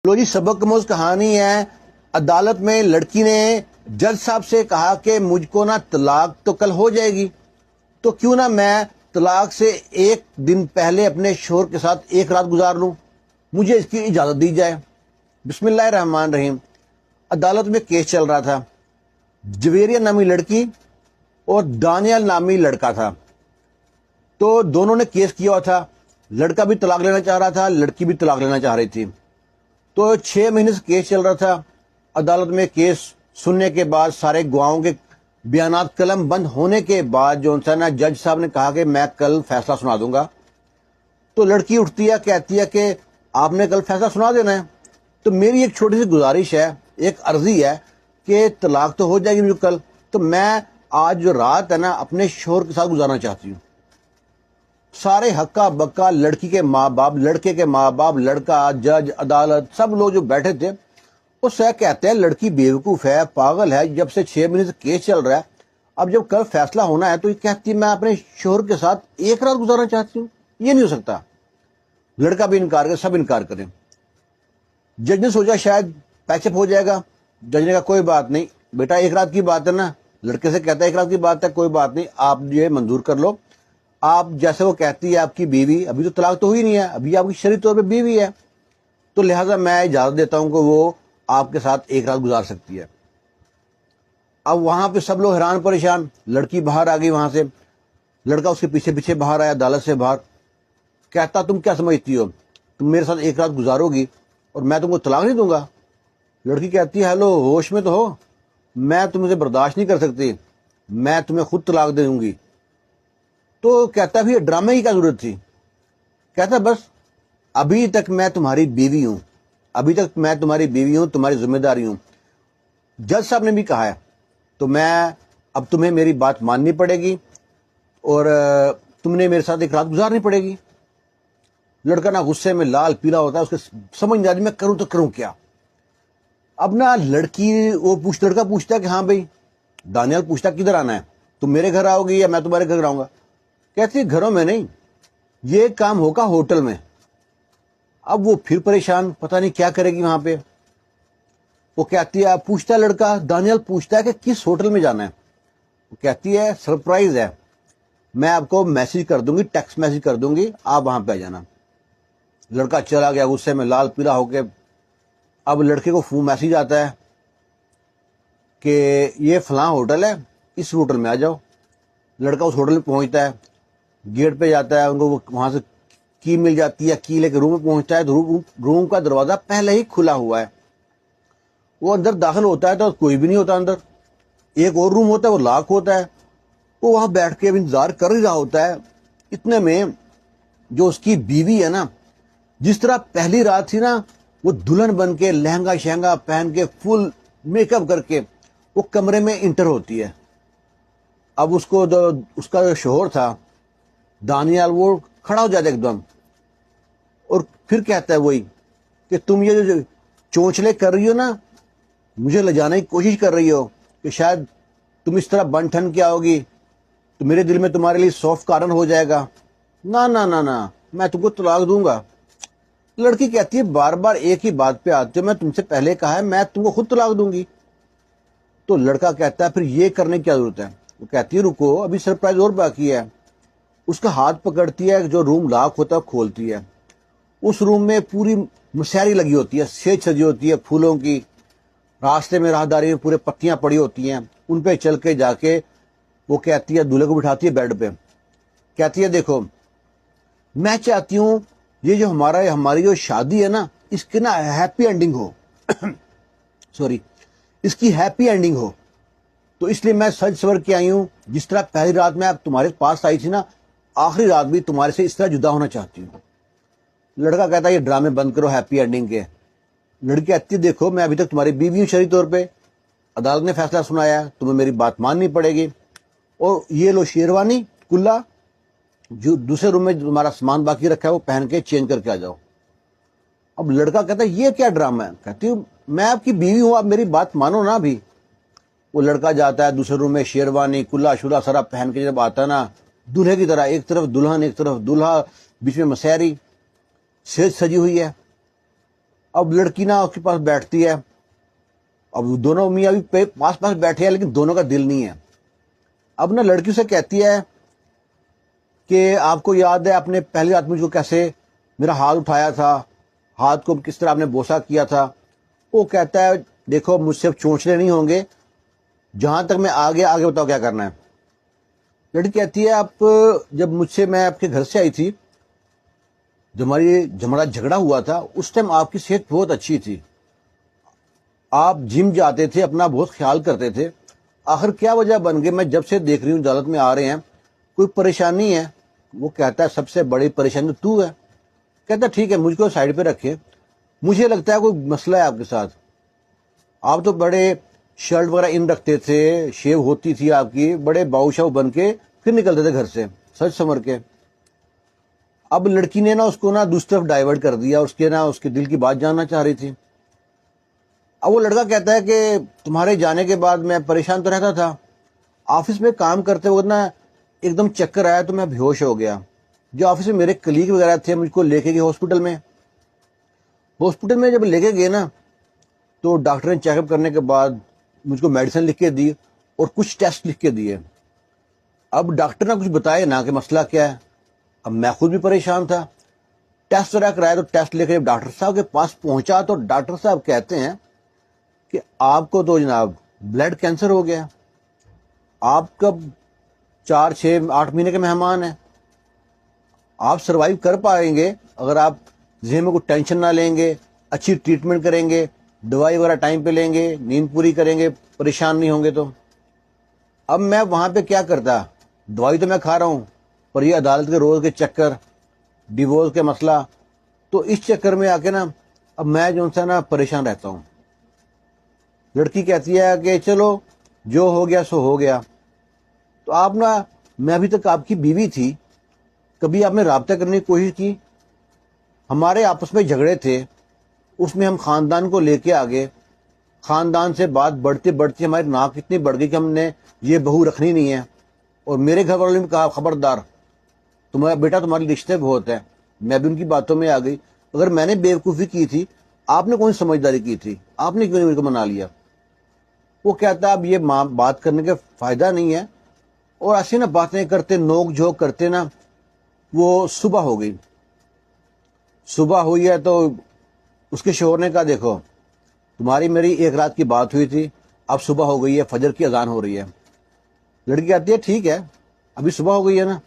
لو جی، سبق موز کہانی ہے۔ عدالت میں لڑکی نے جج صاحب سے کہا کہ مجھ کو نا طلاق تو کل ہو جائے گی، تو کیوں نہ میں طلاق سے ایک دن پہلے اپنے شوہر کے ساتھ ایک رات گزار لوں، مجھے اس کی اجازت دی جائے۔ بسم اللہ الرحمن الرحیم۔ عدالت میں کیس چل رہا تھا، جویریہ نامی لڑکی اور دانیال نامی لڑکا تھا۔ تو دونوں نے کیس کیا ہوا تھا، لڑکا بھی طلاق لینا چاہ رہا تھا، لڑکی بھی طلاق لینا چاہ رہی تھی۔ تو 6 مہینے سے کیس چل رہا تھا۔ عدالت میں کیس سننے کے بعد سارے گواہوں کے بیانات قلم بند ہونے کے بعد جو نا جج صاحب نے کہا کہ میں کل فیصلہ سنا دوں گا۔ تو لڑکی اٹھتی ہے، کہتی ہے کہ آپ نے کل فیصلہ سنا دینا ہے، تو میری ایک چھوٹی سی گزارش ہے، ایک عرضی ہے کہ طلاق تو ہو جائے گی مجھے کل، تو میں آج جو رات ہے نا اپنے شوہر کے ساتھ گزارنا چاہتی ہوں۔ سارے ہکا بکا، لڑکی کے ماں باپ، لڑکے کے ماں باپ، لڑکا، جج، عدالت، سب لوگ جو بیٹھے تھے وہ سہ کہتے ہیں لڑکی بیوقوف ہے، پاگل ہے، جب سے 6 مہینے سے کیس چل رہا ہے، اب جب کل فیصلہ ہونا ہے تو یہ کہتی ہے میں اپنے شوہر کے ساتھ ایک رات گزارنا چاہتی ہوں، یہ نہیں ہو سکتا۔ لڑکا بھی انکار کرے، سب انکار کریں۔ جج نے سوچا شاید پیچ اپ ہو جائے گا۔ جج نے کہا کوئی بات نہیں بیٹا، ایک رات کی بات ہے نا، لڑکے سے کہتا ہے ایک رات کی بات ہے، کوئی بات نہیں، آپ یہ منظور کر لو۔ آپ جیسے وہ کہتی ہے آپ کی بیوی، ابھی تو طلاق تو ہوئی نہیں ہے، ابھی آپ کی شرعی طور پہ بیوی ہے، تو لہٰذا میں اجازت دیتا ہوں کہ وہ آپ کے ساتھ ایک رات گزار سکتی ہے۔ اب وہاں پہ سب لوگ حیران پریشان، لڑکی باہر آ گئی وہاں سے، لڑکا اس کے پیچھے پیچھے باہر آیا عدالت سے باہر، کہتا تم کیا سمجھتی ہو، تم میرے ساتھ ایک رات گزارو گی اور میں تم کو طلاق نہیں دوں گا؟ لڑکی کہتی ہے ہیلو، ہوش میں تو ہو، میں تم سے برداشت نہیں کر سکتی، میں تمہیں خود طلاق دے دوں گی۔ تو کہتا بھی ڈرامے کی کیا ضرورت تھی؟ کہتا بس ابھی تک میں تمہاری بیوی ہوں، ابھی تک میں تمہاری بیوی ہوں، تمہاری ذمہ داری ہوں، جج صاحب نے بھی کہا ہے، تو میں اب تمہیں میری بات ماننی پڑے گی اور تم نے میرے ساتھ ایک رات گزارنی پڑے گی۔ لڑکا نا غصے میں لال پیلا ہوتا ہے، اس کو سمجھ نہیں آتی میں کروں تو کروں کیا۔ اب نا لڑکا پوچھتا ہے کہ ہاں بھائی، دانیال پوچھتا کدھر آنا ہے، تم میرے گھر آؤ گی یا میں تمہارے گھر آؤں گا؟ کہتی ہے گھروں میں نہیں، یہ کام ہوگا ہوٹل میں۔ اب وہ پھر پریشان، پتہ نہیں کیا کرے گی وہاں پہ۔ وہ کہتی ہے، پوچھتا ہے لڑکا، دانیال پوچھتا ہے کہ کس ہوٹل میں جانا ہے؟ وہ کہتی ہے سرپرائز ہے، میں آپ کو میسج کر دوں گی، ٹیکسٹ میسج کر دوں گی، آپ وہاں پہ آ جانا۔ لڑکا چلا گیا غصے میں لال پیلا ہو کے۔ اب لڑکے کو میسج آتا ہے کہ یہ فلاں ہوٹل ہے، اس ہوٹل میں آ جاؤ۔ لڑکا اس ہوٹل میں پہنچتا ہے، گیٹ پہ جاتا ہے، ان کو وہاں سے کی مل جاتی ہے، کی لے کے روم میں پہنچتا ہے، تو روم کا دروازہ پہلے ہی کھلا ہوا ہے۔ وہ اندر داخل ہوتا ہے تو کوئی بھی نہیں ہوتا اندر، ایک اور روم ہوتا ہے وہ لاک ہوتا ہے۔ وہ وہاں بیٹھ کے انتظار کر ہی رہا ہوتا ہے۔ اتنے میں جو اس کی بیوی ہے نا، جس طرح پہلی رات تھی نا، وہ دلہن بن کے لہنگا شہنگا پہن کے فل میک اپ کر کے وہ کمرے میں انٹر ہوتی ہے۔ اب اس کا جو شوہر تھا دانیال، وہ کھڑا ہو جاتا ہے ایک دم، اور پھر کہتا ہے وہی کہ تم یہ جو چونچلے کر رہی ہو نا، مجھے لے جانے کی کوشش کر رہی ہو کہ شاید تم اس طرح بن ٹھن کے آؤ گی تو میرے دل میں تمہارے لیے سافٹ کارن ہو جائے گا، نہ نہ نہ نہ، میں تم کو طلاق دوں گا۔ لڑکی کہتی ہے بار بار ایک ہی بات پہ آتے ہو، میں تم سے پہلے کہا ہے میں تم کو خود طلاق دوں گی۔ تو لڑکا کہتا ہے پھر یہ کرنے کی کیا ضرورت ہے؟ وہ کہتی ہے رکو، ابھی سرپرائز اور باقی ہے۔ اس کا ہاتھ پکڑتی ہے، جو روم لاک ہوتا ہے کھولتی ہے۔ اس روم میں پوری مسیاری لگی ہوتی ہے، سیج سجی ہوتی ہے پھولوں کی، راستے میں راہداری میں پورے پتیاں پڑی ہوتی ہیں، ان پہ چل کے جا کے وہ کہتی ہے، دولہے کو بٹھاتی ہے بیڈ پہ، کہتی ہے دیکھو میں چاہتی ہوں یہ جو ہماری جو شادی ہے نا، اس کی نا ہیپی اینڈنگ ہو سوری، اس کی ہیپی اینڈنگ ہو، تو اس لیے میں سج سور کے آئی ہوں، جس طرح پہلی رات میں تمہارے پاس آئی تھی نا، آخری رات بھی تمہارے سے اس طرح جدا ہونا چاہتی ہوں۔ لڑکا کہتا ہے یہ ڈرامے بند کرو ہیپی اینڈنگ کے۔ لڑکی کہتی ہے دیکھو میں ابھی تک تمہاری بیوی ہوں شرعی طور پہ، عدالت نے فیصلہ سنایا ہے، تمہیں میری بات ماننی پڑے گی، اور یہ لو شیروانی کلا، جو دوسرے روم میں تمہارا سامان باقی رکھا ہے وہ پہن کے چینج کر کے آ جاؤ۔ اب لڑکا کہتا ہے یہ کیا ڈرامہ ہے؟ کہتی ہوں میں آپ کی بیوی ہوں، آپ میری بات مانو نا بھی۔ وہ لڑکا جاتا ہے دوسرے روم میں، شیروانی کلا شلا سارا پہن کے جب آتا ہے نا، دلہے کی طرح، ایک طرف دلہن ایک طرف دلہا، بیچ میں مسیری سیج سجی ہوئی ہے۔ اب لڑکی نا اس کے پاس بیٹھتی ہے، اب دونوں میاں ابھی پاس پاس بیٹھے ہیں لیکن دونوں کا دل نہیں ہے. اب نا لڑکی سے کہتی ہے کہ آپ کو یاد ہے آپ نے پہلی رات مجھ کو کیسے میرا ہاتھ اٹھایا تھا، ہاتھ کو کس طرح آپ نے بوسا کیا تھا. وہ کہتا ہے دیکھو مجھ سے چونچلے نہیں ہوں گے، جہاں تک میں آگے آگے بتاؤ کیا کرنا ہے. لڑکی کہتی ہے آپ جب مجھ سے میں آپ کے گھر سے آئی تھی، جو ہمارا جھگڑا ہوا تھا اس ٹائم آپ کی صحت بہت اچھی تھی، آپ جم جاتے تھے، اپنا بہت خیال کرتے تھے، آخر کیا وجہ بن گئی میں جب سے دیکھ رہی ہوں عدالت میں آ رہے ہیں کوئی پریشانی ہے. وہ کہتا ہے سب سے بڑی پریشانی تو ہے. کہتا ہے ٹھیک ہے مجھ کو سائڈ پہ رکھے، مجھے لگتا ہے کوئی مسئلہ ہے آپ کے ساتھ. آپ تو بڑے شرٹ وغیرہ ان رکھتے تھے، شیو ہوتی تھی آپ کی، بڑے باؤ شاؤ بن کے پھر نکلتے تھے گھر سے سج سمر کے. اب لڑکی نے نا اس کو نا دوسری طرف ڈائیورٹ کر دیا، اس کے دل کی بات جاننا چاہ رہی تھی. اب وہ لڑکا کہتا ہے کہ تمہارے جانے کے بعد میں پریشان تو رہتا تھا، آفس میں کام کرتے وقت نا ایک دم چکر آیا تو میں بے ہوش ہو گیا. جو آفس میں میرے کلیگ وغیرہ تھے مجھ کو لے کے گئے ہاسپٹل میں جب لے کے گئے نا تو ڈاکٹر نے چیک اپ کرنے کے بعد مجھ کو میڈیسن لکھ کے دی اور کچھ ٹیسٹ لکھ کے دیے. اب ڈاکٹر نے کچھ بتایا نا کہ مسئلہ کیا ہے. اب میں خود بھی پریشان تھا، ٹیسٹ وغیرہ کرایا تو ٹیسٹ لے کے جب ڈاکٹر صاحب کے پاس پہنچا تو ڈاکٹر صاحب کہتے ہیں کہ آپ کو تو جناب بلڈ کینسر ہو گیا، آپ کب 4 6 8 مہینے کے مہمان ہیں، آپ سروائیو کر پائیں گے اگر آپ ذہن میں کوئی ٹینشن نہ لیں گے، اچھی ٹریٹمنٹ کریں گے، دوائی وغیرہ ٹائم پہ لیں گے، نیند پوری کریں گے، پریشان نہیں ہوں گے تو. اب میں وہاں پہ کیا کرتا، دوائی تو میں کھا رہا ہوں پر یہ عدالت کے روز کے چکر، ڈیورس کے مسئلہ، تو اس چکر میں آ کے نا اب میں جو سا نا پریشان رہتا ہوں. لڑکی کہتی ہے کہ چلو جو ہو گیا سو ہو گیا. تو آپ نا میں ابھی تک آپ کی بیوی تھی، کبھی آپ نے رابطہ کرنے کی کوشش کی؟ ہمارے آپس میں جھگڑے تھے، اس میں ہم خاندان کو لے کے آگے، خاندان سے بات بڑھتے بڑھتے ہماری ناک اتنی بڑھ گئی کہ ہم نے یہ بہو رکھنی نہیں ہے. اور میرے گھر والوں نے کہا خبردار تمہارا بیٹا تمہارے رشتے بہت ہے. میں بھی ان کی باتوں میں آ گئی، اگر میں نے بیوقوفی کی تھی آپ نے کون سی سمجھداری کی تھی، آپ نے کیوں نہیں میرے کو منا لیا. وہ کہتا اب یہ بات کرنے کا فائدہ نہیں ہے، اور ایسی نا باتیں کرتے نوک جھوک کرتے نا وہ صبح ہو گئی. صبح ہوئی ہے تو اس کے شوہر نے کہا دیکھو تمہاری میری ایک رات کی بات ہوئی تھی، اب صبح ہو گئی ہے، فجر کی اذان ہو رہی ہے. لڑکی کہتی ہے ٹھیک ہے ابھی صبح ہو گئی ہے نا،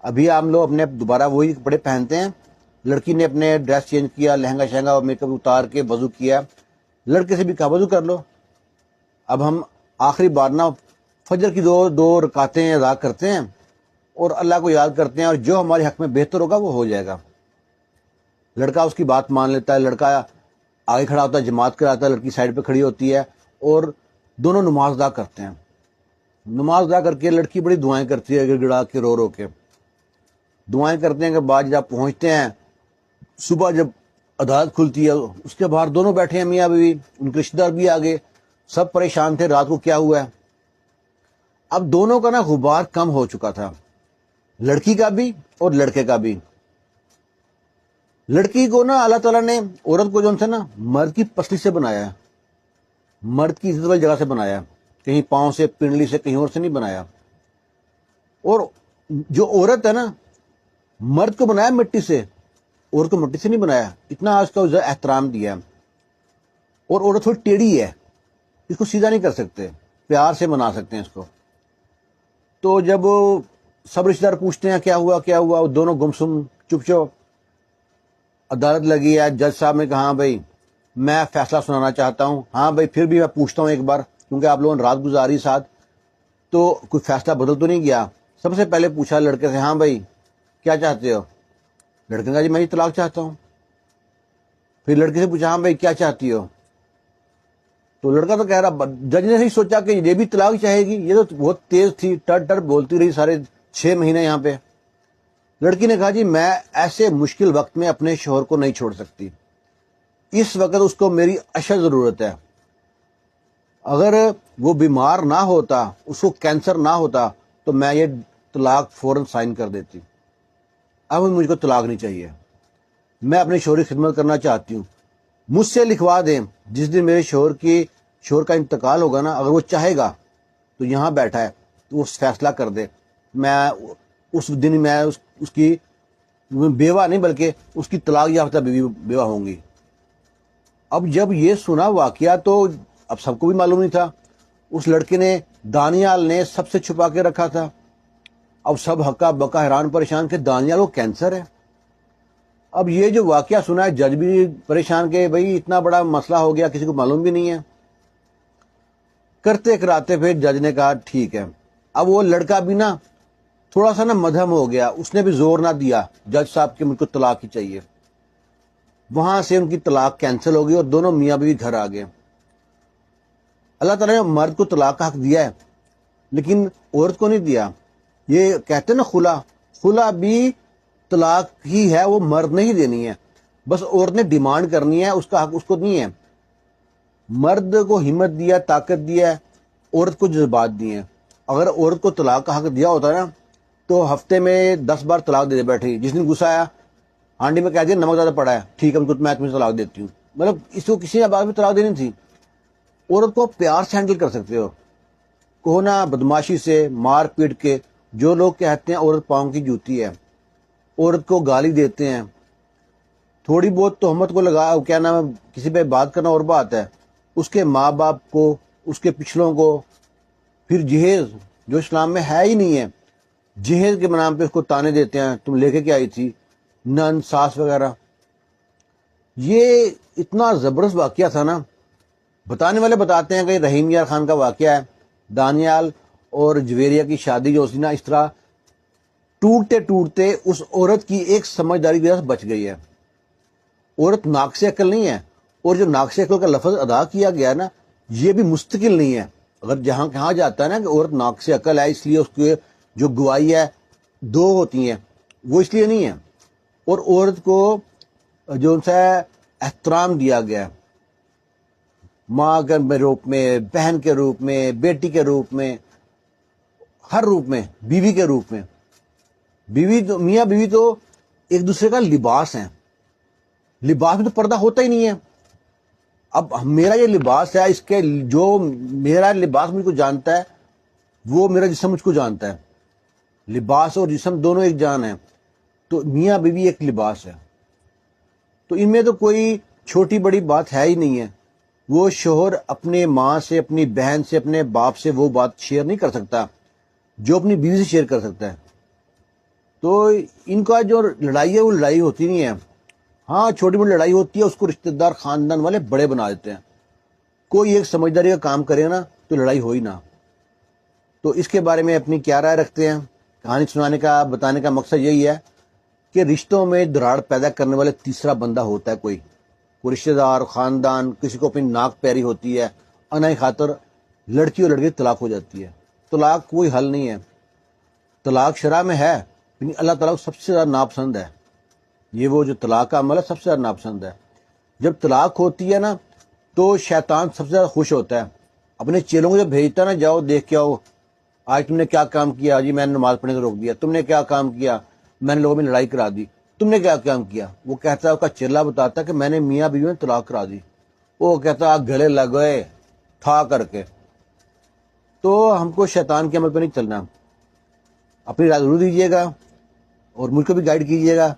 ابھی ہم لوگ اپنے دوبارہ وہی کپڑے پہنتے ہیں. لڑکی نے اپنے ڈریس چینج کیا، لہنگا شہنگا اور میک اپ اتار کے وضو کیا. لڑکے سے بھی کہا وضو کر لو، اب ہم آخری بار نا فجر کی دو رکعتیں ادا کرتے ہیں اور اللہ کو یاد کرتے ہیں، اور جو ہمارے حق میں بہتر ہوگا وہ ہو جائے گا. لڑکا اس کی بات مان لیتا ہے، لڑکا آگے کھڑا ہوتا ہے، جماعت کراتا ہے، لڑکی سائڈ پہ کھڑی ہوتی ہے اور دونوں نماز ادا کرتے ہیں. نماز ادا کر کے لڑکی بڑی دعائیں کرتی ہے، گڑ گڑا کے رو رو کے دعائیں کرتے ہیں کہ بعد جب پہنچتے ہیں صبح جب عدالت کھلتی ہے اس کے باہر دونوں بیٹھے ہیں میاں بیوی، ان کے رشتے دار بھی آگے، سب پریشان تھے رات کو کیا ہوا ہے. اب دونوں کا نا غبار کم ہو چکا تھا، لڑکی کا بھی اور لڑکے کا بھی. لڑکی کو نا اللہ تعالیٰ نے عورت کو جو ہے نا مرد کی پسلی سے بنایا ہے، مرد کی عزت والی جگہ سے بنایا، کہیں پاؤں سے پنڈلی سے کہیں اور سے نہیں بنایا. اور جو عورت ہے نا مرد کو بنایا مٹی سے، عورت کو مٹی سے نہیں بنایا. اتنا آج کا احترام دیا. اور عورت تھوڑی ٹیڑھی ہے، اس کو سیدھا نہیں کر سکتے، پیار سے منا سکتے ہیں اس کو. تو جب سب رشتے دار پوچھتے ہیں کیا ہوا کیا ہوا، وہ دونوں گمسم چپ چپ. عدالت لگی ہے، جج صاحب نے کہا ہاں بھائی میں فیصلہ سنانا چاہتا ہوں. ہاں بھائی پھر بھی میں پوچھتا ہوں ایک بار، کیونکہ آپ لوگوں نے رات گزاری ساتھ تو کوئی فیصلہ بدل تو نہیں گیا. سب سے پہلے پوچھا لڑکے سے ہاں بھائی کیا چاہتے ہو. لڑکے نے کہا جی میں طلاق چاہتا ہوں. پھر لڑکی سے پوچھا ہاں بھائی کیا چاہتی ہو. تو لڑکا تو کہہ رہا، جج نے نہیں سوچا کہ یہ بھی طلاق چاہے گی، یہ تو بہت تیز تھی، ٹر ٹر بولتی رہی سارے 6 مہینے یہاں پہ. لڑکی نے کہا جی میں ایسے مشکل وقت میں اپنے شوہر کو نہیں چھوڑ سکتی، اس وقت اس کو میری اشد ضرورت ہے. اگر وہ بیمار نہ ہوتا، اس کو کینسر نہ ہوتا تو میں یہ طلاق فوراً سائن کر دیتی. اب مجھ کو طلاق نہیں چاہیے، میں اپنے شوہر کی خدمت کرنا چاہتی ہوں. مجھ سے لکھوا دیں، جس دن میرے شوہر کا انتقال ہوگا نا، اگر وہ چاہے گا تو یہاں بیٹھا ہے تو وہ فیصلہ کر دے، میں اس دن میں اس کی بیوہ نہیں بلکہ اس کی طلاق یافتہ بیوہ ہوں گی۔ اب جب یہ سنا واقعہ تو اب سب کو بھی معلوم نہیں تھا، اس لڑکے نے، دانیال نے سب سے چھپا کے رکھا تھا۔ اب سب ہکا بکا حیران پریشان کہ دانیال کو کینسر ہے۔ اب یہ جو واقعہ سنا ہے، جج بھی پریشان کہ بھئی اتنا بڑا مسئلہ ہو گیا، کسی کو معلوم بھی نہیں ہے۔ کرتے کراتے پھر جج نے کہا ٹھیک ہے۔ اب وہ لڑکا بھی نا تھوڑا سا نا مدھم ہو گیا، اس نے بھی زور نہ دیا جج صاحب کہ مجھ کو طلاق ہی چاہیے۔ وہاں سے ان کی طلاق کینسل ہو گئی اور دونوں میاں بیوی گھر آ گئے۔ اللہ تعالیٰ نے مرد کو طلاق کا حق دیا ہے لیکن عورت کو نہیں دیا۔ یہ کہتے ہیں نا خلا بھی طلاق ہی ہے، وہ مرد نے ہی دینی ہے، بس عورت نے ڈیمانڈ کرنی ہے، اس کا حق اس کو نہیں ہے۔ مرد کو ہمت دیا، طاقت دیا ہے، عورت کو جذبات دیے ہیں۔ اگر عورت کو طلاق کا حق دیا ہوتا ہے نا تو ہفتے میں 10 بار طلاق دے بیٹھی، جس دن غصہ آیا ہانڈی میں کہہ دیا نمک زیادہ پڑا ہے، ٹھیک ہے میں تمہیں طلاق دیتی ہوں۔ مطلب اس کو کسی بات میں طلاق دینی تھی۔ عورت کو پیار سے ہینڈل کر سکتے ہو، کو نا بدماشی سے، مار پیٹ کے۔ جو لوگ کہتے ہیں عورت پاؤں کی جوتی ہے، عورت کو گالی دیتے ہیں، تھوڑی بہت تہمت کو لگا کیا نام کسی پہ بات کرنا اور بات ہے، اس کے ماں باپ کو، اس کے پچھلوں کو، پھر جہیز جو اسلام میں ہے ہی نہیں ہے، جہیز کے نام پہ اس کو تانے دیتے ہیں، تم لے کے کیا آئی تھی، نن ساس وغیرہ۔ یہ اتنا زبردست واقعہ تھا نا، بتانے والے بتاتے ہیں کہ رحیم یار خان کا واقعہ ہے، دانیال اور جویریہ کی شادی جو سی نا اس طرح ٹوٹتے ٹوٹتے اس عورت کی ایک سمجھداری کی وجہ سے بچ گئی ہے۔ عورت ناقص عقل نہیں ہے، اور جو ناقص عقل کا لفظ ادا کیا گیا نا یہ بھی مستقل نہیں ہے۔ اگر جہاں کہا جاتا ہے نا کہ عورت ناقص عقل ہے اس لیے اس کی جو گواہی ہے 2 ہوتی ہیں، وہ اس لیے نہیں ہے۔ اور عورت کو جو ان سے احترام دیا گیا، ماں کے روپ میں، بہن کے روپ میں، بیٹی کے روپ میں، ہر روپ میں، بیوی کے روپ میں۔ بیوی تو میاں بیوی تو ایک دوسرے کا لباس ہیں، لباس میں تو پردہ ہوتا ہی نہیں ہے۔ اب میرا یہ لباس ہے، اس کے جو میرا لباس مجھ کو جانتا ہے وہ میرا جسم مجھ کو جانتا ہے۔ لباس اور جسم دونوں ایک جان ہیں، تو میاں بیوی ایک لباس ہے، تو ان میں تو کوئی چھوٹی بڑی بات ہے ہی نہیں ہے۔ وہ شوہر اپنے ماں سے، اپنی بہن سے، اپنے باپ سے وہ بات شیئر نہیں کر سکتا جو اپنی بیوی سے شیئر کر سکتا ہے۔ تو ان کا جو لڑائی ہے وہ لڑائی ہوتی نہیں ہے۔ ہاں چھوٹی بڑی لڑائی ہوتی ہے، اس کو رشتہ دار خاندان والے بڑے بنا دیتے ہیں۔ کوئی ایک سمجھداری کا کام کرے نا تو لڑائی ہو ہی نہ۔ تو اس کے بارے میں اپنی کیا رائے رکھتے ہیں؟ کہانی سنانے کا، بتانے کا مقصد یہی ہے کہ رشتوں میں دراڑ پیدا کرنے والے تیسرا بندہ ہوتا ہے، کوئی رشتہ دار، خاندان، کسی کو اپنی ناک پیری ہوتی ہے، انائی خاطر لڑکی اور لڑکی طلاق ہو جاتی ہے۔ طلاق کوئی حل نہیں ہے، طلاق شرع میں ہے لیکن اللہ تعالیٰ کو سب سے زیادہ ناپسند ہے۔ یہ وہ جو طلاق کا عمل ہے سب سے زیادہ ناپسند ہے۔ جب طلاق ہوتی ہے نا تو شیطان سب سے زیادہ خوش ہوتا ہے، اپنے چیلوں کو جب بھیجتا ہے نا جاؤ دیکھ کے آؤ آج تم نے کیا کام کیا، جی میں نے نماز پڑھنے سے روک دیا، تم نے کیا کام کیا، میں نے لوگوں میں لڑائی کرا دی، تم نے کیا کام کیا۔ وہ کہتا ہے، اس کا چیلا بتاتا ہے کہ میں نے میاں بیوی میں طلاق کرا دی۔ وہ کہتا ہے گلے لگے تھا کر کے۔ تو ہم کو شیطان کے عمل پہ نہیں چلنا، اپنی رائے ضرور دیجیے گا اور مجھ کو بھی گائیڈ کیجیے گا۔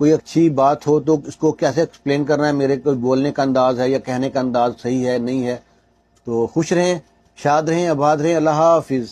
کوئی اچھی بات ہو تو اس کو کیسے ایکسپلین کرنا ہے، میرے کو بولنے کا انداز ہے یا کہنے کا انداز صحیح ہے نہیں ہے۔ تو خوش رہیں، شاد رہیں، آباد رہیں۔ اللہ حافظ۔